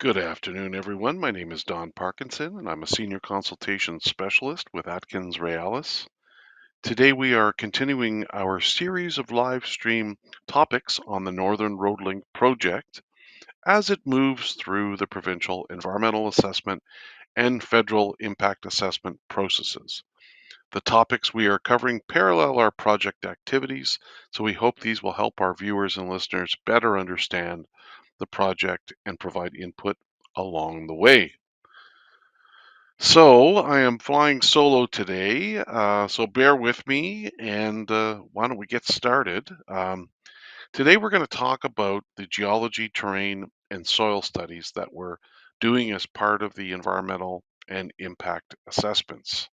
Good afternoon, everyone. My name is Don Parkinson, and I'm a senior consultation specialist with Atkins Realis. Today, we are continuing our series of live stream topics on the Northern Road Link project as it moves through the provincial environmental assessment and federal impact assessment processes. The topics we are covering parallel our project activities, so we hope these will help our viewers and listeners better understand the project and provide input along the way. So I am flying solo today, so bear with me and why don't we get started? Today we're going to talk about the geology, terrain, and soil studies that we're doing as part of the environmental and impact assessments.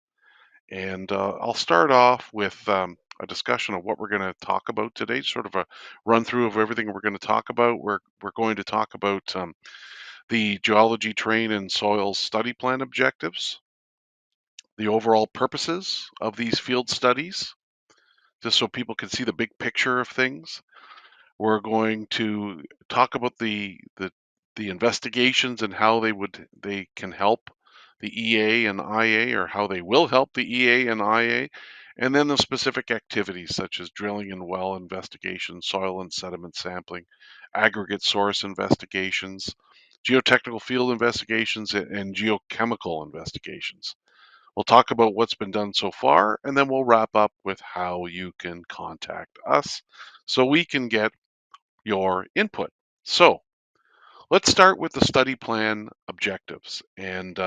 And I'll start off with a discussion of what we're going to talk about today, sort of a run through of everything we're going to talk about. We're going to talk about the geology, terrain, and soil study plan objectives, the overall purposes of these field studies, just so people can see the big picture of things. We're going to talk about the investigations and how they can help the EA and IA, or how they will help the EA and IA, and then the specific activities such as drilling and well investigation, soil and sediment sampling, aggregate source investigations, geotechnical field investigations, and geochemical investigations. We'll talk about what's been done so far, and then we'll wrap up with how you can contact us so we can get your input. So let's start with the study plan objectives. And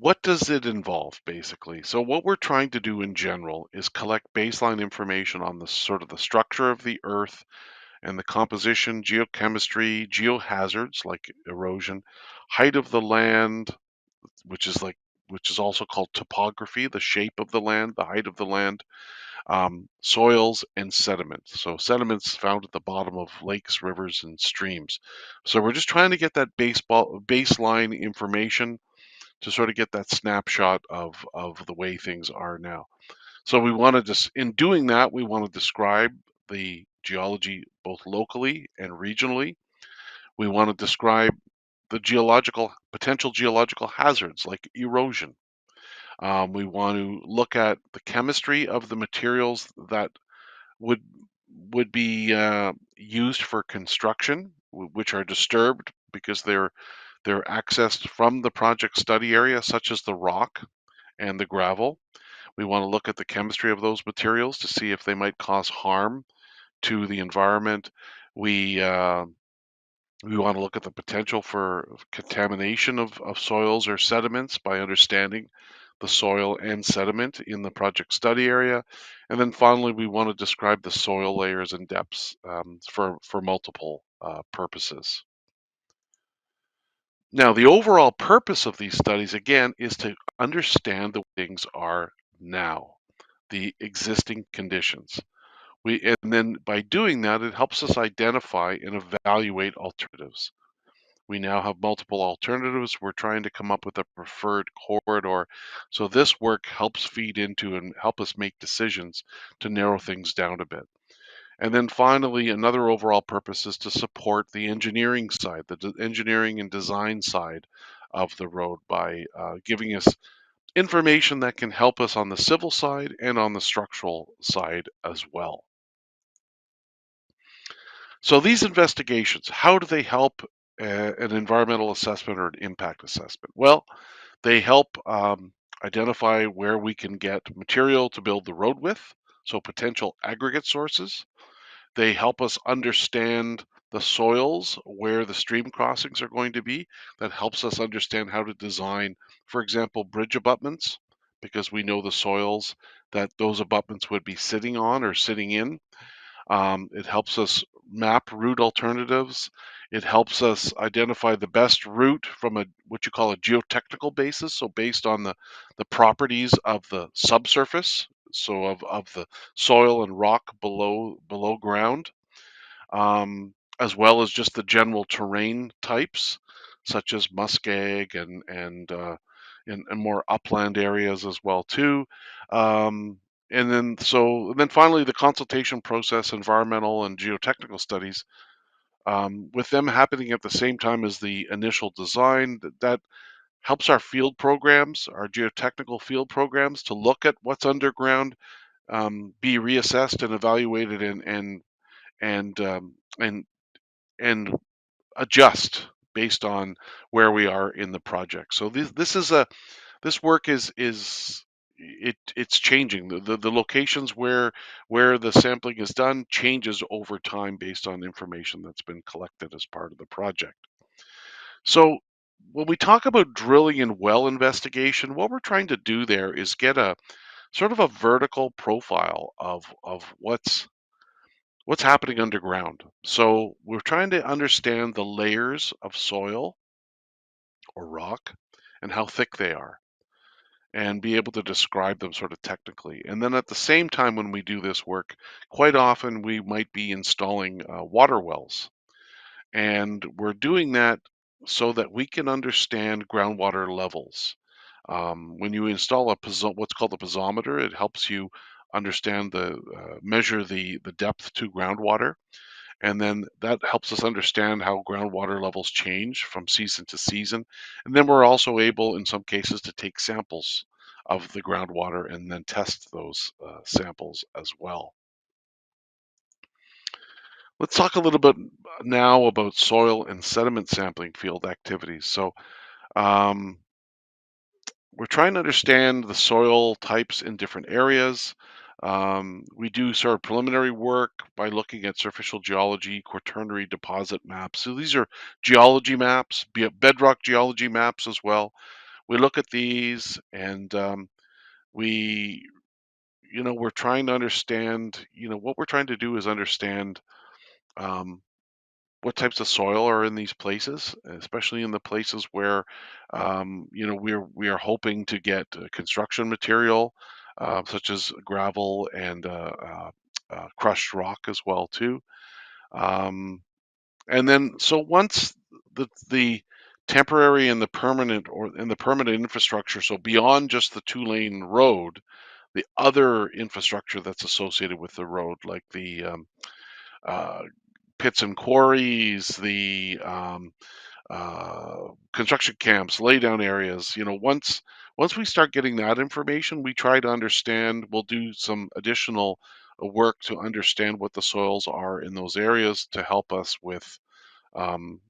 what does it involve, basically? So what we're trying to do in general is collect baseline information on the sort of the structure of the earth and the composition, geochemistry, geohazards like erosion, height of the land, which is like which is also called topography, the shape of the land, the height of the land, soils, and sediments. So sediments found at the bottom of lakes, rivers, and streams. So we're just trying to get that baseline information to sort of get that snapshot of the way things are now. So we want to just, in doing that, we want to describe the geology both locally and regionally. We want to describe the potential geological hazards like erosion. We want to look at the chemistry of the materials that would would be used for construction, which are disturbed because they're accessed from the project study area, such as the rock and the gravel. We want to look at the chemistry of those materials to see if they might cause harm to the environment. We uh, we want to look at the potential for contamination of soils or sediments by understanding the soil and sediment in the project study area. And then finally, we want to describe the soil layers and depths for multiple purposes. Now, the overall purpose of these studies, again, is to understand the way things are now, the existing conditions. And then by doing that, it helps us identify and evaluate alternatives. We now have multiple alternatives. We're trying to come up with a preferred corridor. So this work helps feed into and help us make decisions to narrow things down a bit. And then finally, another overall purpose is to support the engineering side, the engineering and design side of the road by giving us information that can help us on the civil side and on the structural side as well. So these investigations, how do they help an environmental assessment or an impact assessment? Well, they help identify where we can get material to build the road with, so potential aggregate sources. They help us understand the soils where the stream crossings are going to be. That helps us understand how to design, for example, bridge abutments, because we know the soils that those abutments would be sitting on or sitting in. It helps us map route alternatives. It helps us identify the best route from a what you call a geotechnical basis, so based on the properties of the subsurface, so of the soil and rock below ground, as well as just the general terrain types, such as muskeg and more upland areas as well too. Um, and then finally the consultation process, environmental and geotechnical studies With them happening at the same time as the initial design, that helps our field programs, our geotechnical field programs, to look at what's underground, be reassessed and evaluated, and and and adjust based on where we are in the project. So this work it's changing. The locations where the sampling is done changes over time based on information that's been collected as part of the project. So when we talk about drilling and well investigation, what we're trying to do there is get a sort of a vertical profile of what's happening underground. So we're trying to understand the layers of soil or rock and how thick they are and be able to describe them sort of technically. And then at the same time, when we do this work, quite often we might be installing water wells. And we're doing that so that we can understand groundwater levels. When you install what's called a piezometer, it helps you understand measure the depth to groundwater, and then that helps us understand how groundwater levels change from season to season. And then we're also able, in some cases, to take samples of the groundwater and then test those samples as well. Let's talk a little bit now about soil and sediment sampling field activities. So um, we're trying to understand the soil types in different areas. We do sort of preliminary work by looking at superficial geology, quaternary deposit maps. So these are geology maps, bedrock geology maps as well. We look at these and we, we're trying to understand, what we're trying to do is understand um, what types of soil are in these places, especially in the places where, we are hoping to get construction material, such as gravel and crushed rock as well too. Um, and then, so once the temporary and the permanent infrastructure, so beyond just the 2-lane road, the other infrastructure that's associated with the road, like the uh, pits and quarries, the construction camps, laydown areas. Once we start getting that information, we try to understand. We'll do some additional work to understand what the soils are in those areas to help us with um,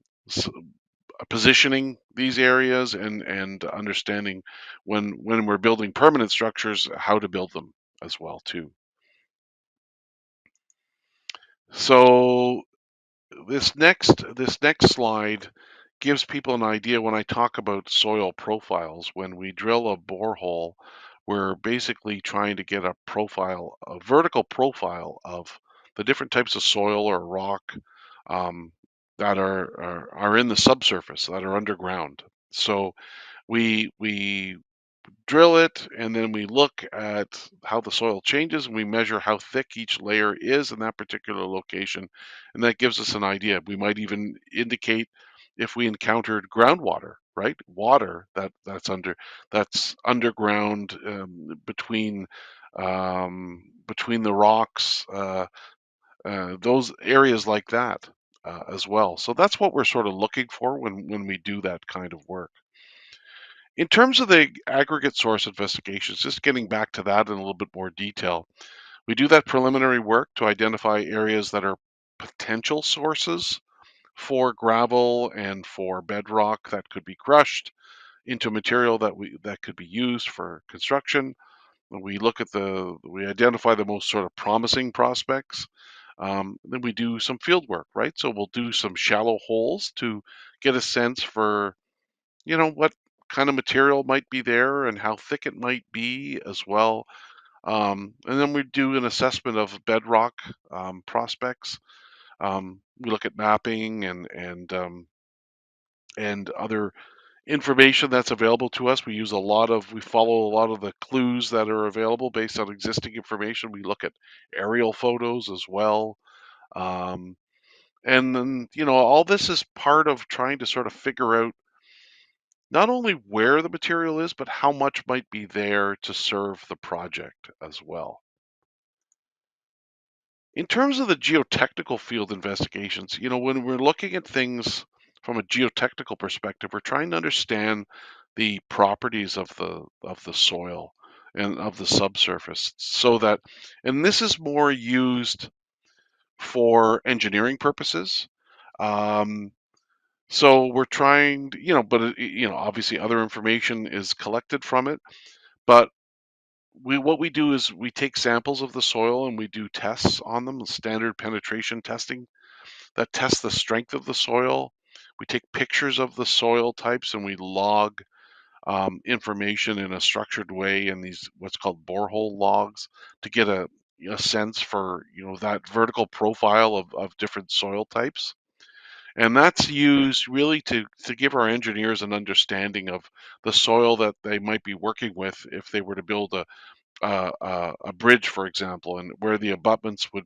positioning these areas and understanding when we're building permanent structures how to build them as well too. So this next slide gives people an idea. When I talk about soil profiles, when we drill a borehole, we're basically trying to get a vertical profile of the different types of soil or rock um, that are in the subsurface, that are underground. So we drill it, and then we look at how the soil changes, and we measure how thick each layer is in that particular location, and that gives us an idea. We might even indicate if we encountered groundwater, right? Water that's underground, between the rocks, those areas like that as well. So that's what we're sort of looking for when we do that kind of work. In terms of the aggregate source investigations, just getting back to that in a little bit more detail, we do that preliminary work to identify areas that are potential sources for gravel and for bedrock that could be crushed into material that could be used for construction. We identify the most sort of promising prospects. Then we do some field work, right? So we'll do some shallow holes to get a sense for what kind of material might be there and how thick it might be as well. And then we do an assessment of bedrock prospects. We look at mapping and other information that's available to us. We follow a lot of the clues that are available based on existing information. We look at aerial photos as well. Um, and then, all this is part of trying to sort of figure out not only where the material is, but how much might be there to serve the project as well. In terms of the geotechnical field investigations, when we're looking at things from a geotechnical perspective, we're trying to understand the properties of the soil and of the subsurface so that, and this is more used for engineering purposes. Um, so we're trying to, but obviously other information is collected from it, but what we do is we take samples of the soil and we do tests on them, standard penetration testing that tests the strength of the soil. We take pictures of the soil types and we log information in a structured way in these what's called borehole logs to get a sense for that vertical profile of different soil types. And that's used really to give our engineers an understanding of the soil that they might be working with if they were to build a bridge, for example, and where the abutments would,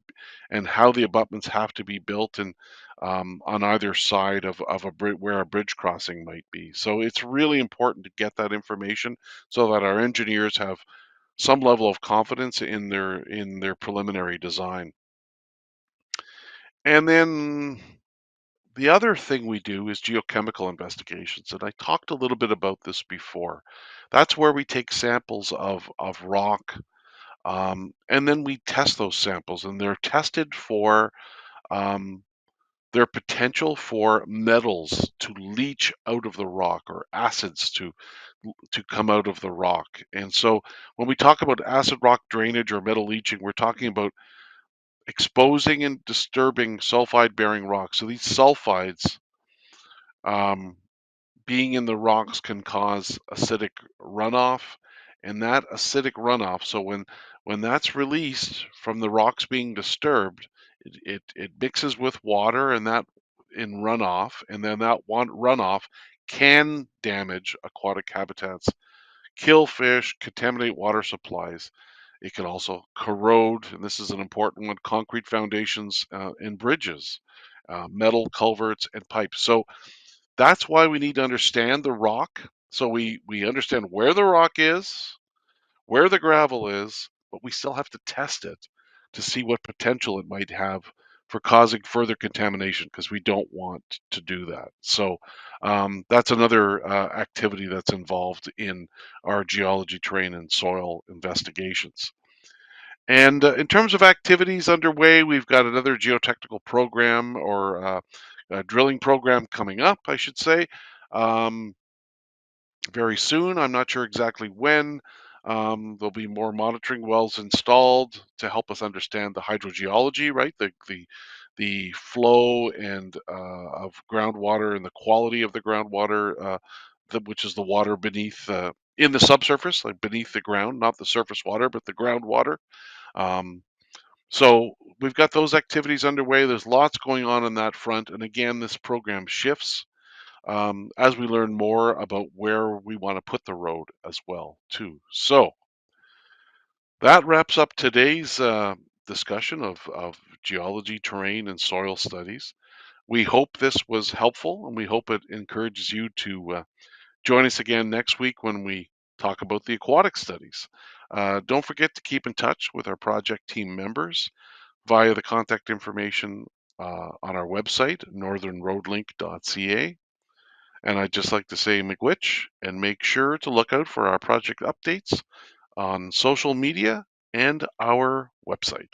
and how the abutments have to be built, and on either side of a bridge where a bridge crossing might be. So it's really important to get that information so that our engineers have some level of confidence in their preliminary design. And then the other thing we do is geochemical investigations, and I talked a little bit about this before. That's where we take samples of rock, and then we test those samples, and they're tested for um, their potential for metals to leach out of the rock or acids to come out of the rock. And so when we talk about acid rock drainage or metal leaching, we're talking about exposing and disturbing sulfide bearing rocks. So these sulfides um, being in the rocks can cause acidic runoff, and that acidic runoff, so when that's released from the rocks being disturbed, it mixes with water and that in runoff, and then that one runoff can damage aquatic habitats, kill fish, contaminate water supplies. It can also corrode, and this is an important one, concrete foundations and bridges, metal culverts and pipes. So that's why we need to understand the rock. So we understand where the rock is, where the gravel is, but we still have to test it to see what potential it might have for causing further contamination, because we don't want to do that. So that's another activity that's involved in our geology, terrain, and soil investigations. And in terms of activities underway, we've got another geotechnical program, or a drilling program coming up, I should say, um, very soon. I'm not sure exactly when. There'll be more monitoring wells installed to help us understand the hydrogeology, right? The flow and of groundwater and the quality of the groundwater, which is the water beneath in the subsurface, like beneath the ground, not the surface water, but the groundwater. Um, so we've got those activities underway. There's lots going on that front. And again, this program shifts as we learn more about where we want to put the road as well, too. So that wraps up today's discussion of geology, terrain, and soil studies. We hope this was helpful, and we hope it encourages you to join us again next week when we talk about the aquatic studies. Don't forget to keep in touch with our project team members via the contact information on our website, northernroadlink.ca. And I'd just like to say miigwech and make sure to look out for our project updates on social media and our website.